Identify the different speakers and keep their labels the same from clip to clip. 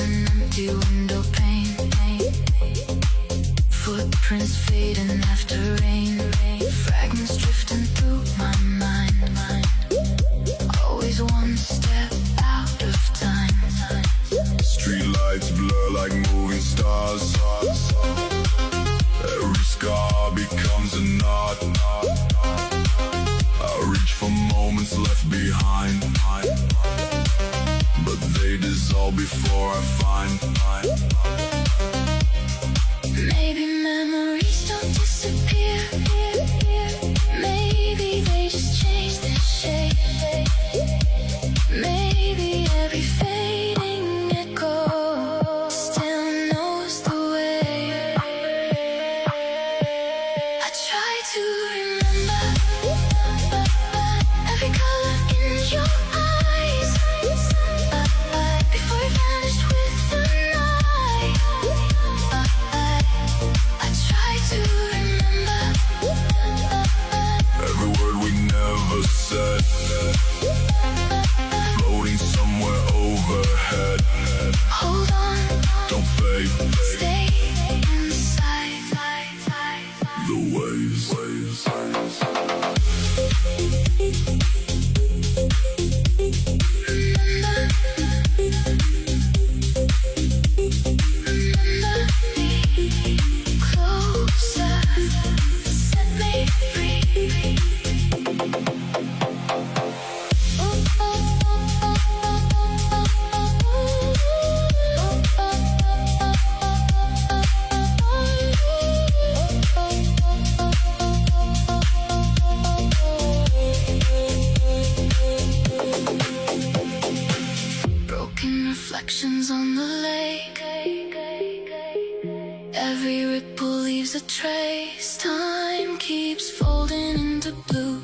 Speaker 1: an empty window pane. Footprints fading after rain. Fragments drifting through my mind. Always one step out of time.
Speaker 2: Street lights blur like moving stars. Every scar becomes a knot. I reach for moments left behind, but they dissolve before I find.
Speaker 1: Maybe memories don't disappear. Maybe they just change their shape. Maybe every fading echo still knows the way. I try to remember every color in your eyes before it vanished with the night. I try to remember
Speaker 2: Every word we never said, floating somewhere overhead.
Speaker 1: hold on,
Speaker 2: Don't fade
Speaker 1: stay inside.
Speaker 2: the waves.
Speaker 1: Closer, set me free. Broken reflections on the lake. Every ripple leaves a trace. Time keeps folding into blue,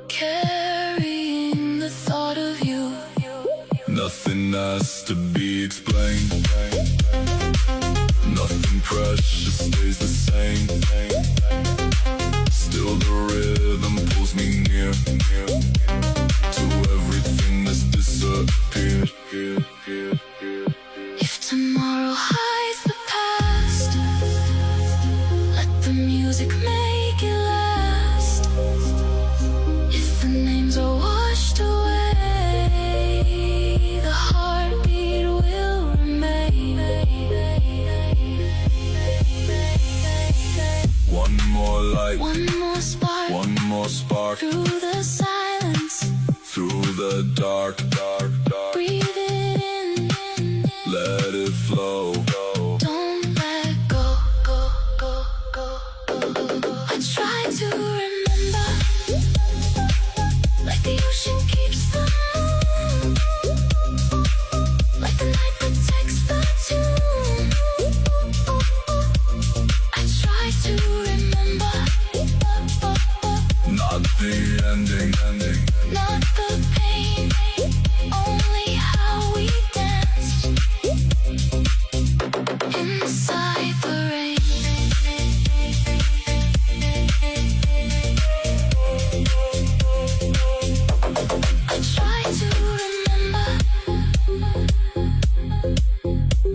Speaker 1: carrying the thought of you.
Speaker 2: Nothing has to be explained. Nothing precious stays the same. Still the rhythm pulls me near to everything that's disappeared.
Speaker 1: If tomorrow hides the past, let the music make it last. If the names are washed away, the heartbeat will remain.
Speaker 2: One more light,
Speaker 1: One more spark
Speaker 2: one more spark
Speaker 1: through the silence.
Speaker 2: through the dark.
Speaker 1: Breathe it in,
Speaker 2: Let it flow.
Speaker 1: don't let go. I try to remember, like the ocean keeps the moon, like the night protects the tune. I try to remember,
Speaker 2: Not the ending.
Speaker 1: not the pain, only how we danced inside the rain. I try to remember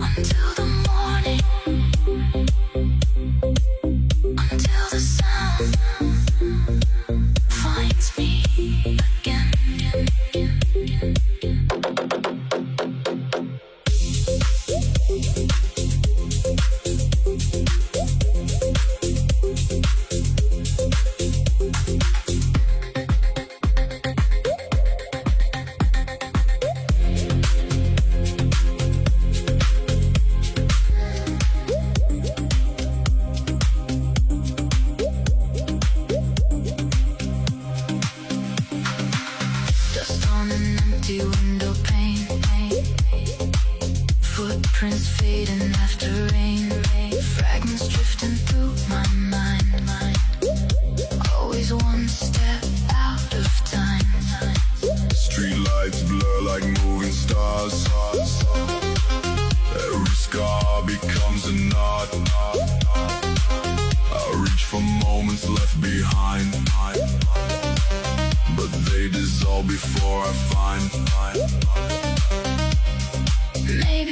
Speaker 1: until the morning, until the sound finds me again. Dust on an empty window pane. Footprints fading after rain. Fragments drifting through my mind. Always one step out of time.
Speaker 2: Street lights blur like moving stars. Every scar becomes a knot. I reach for moments left behind, but they dissolve before I find.
Speaker 1: Maybe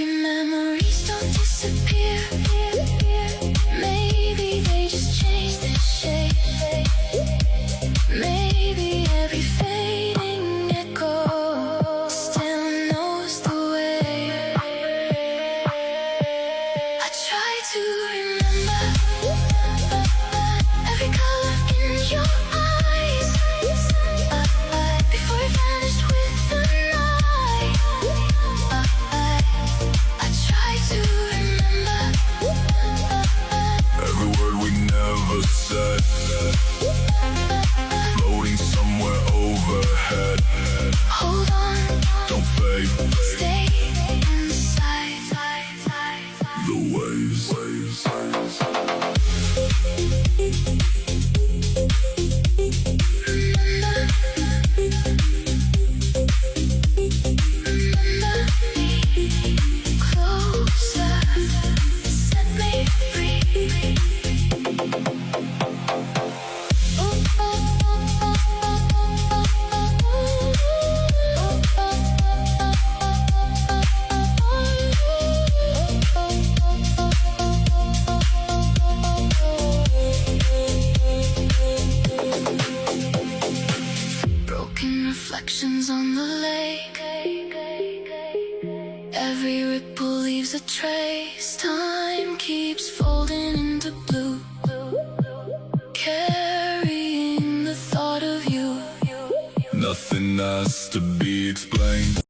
Speaker 1: ripple leaves a trace. Time keeps folding into blue, carrying the thought of you.
Speaker 2: Nothing has to be explained.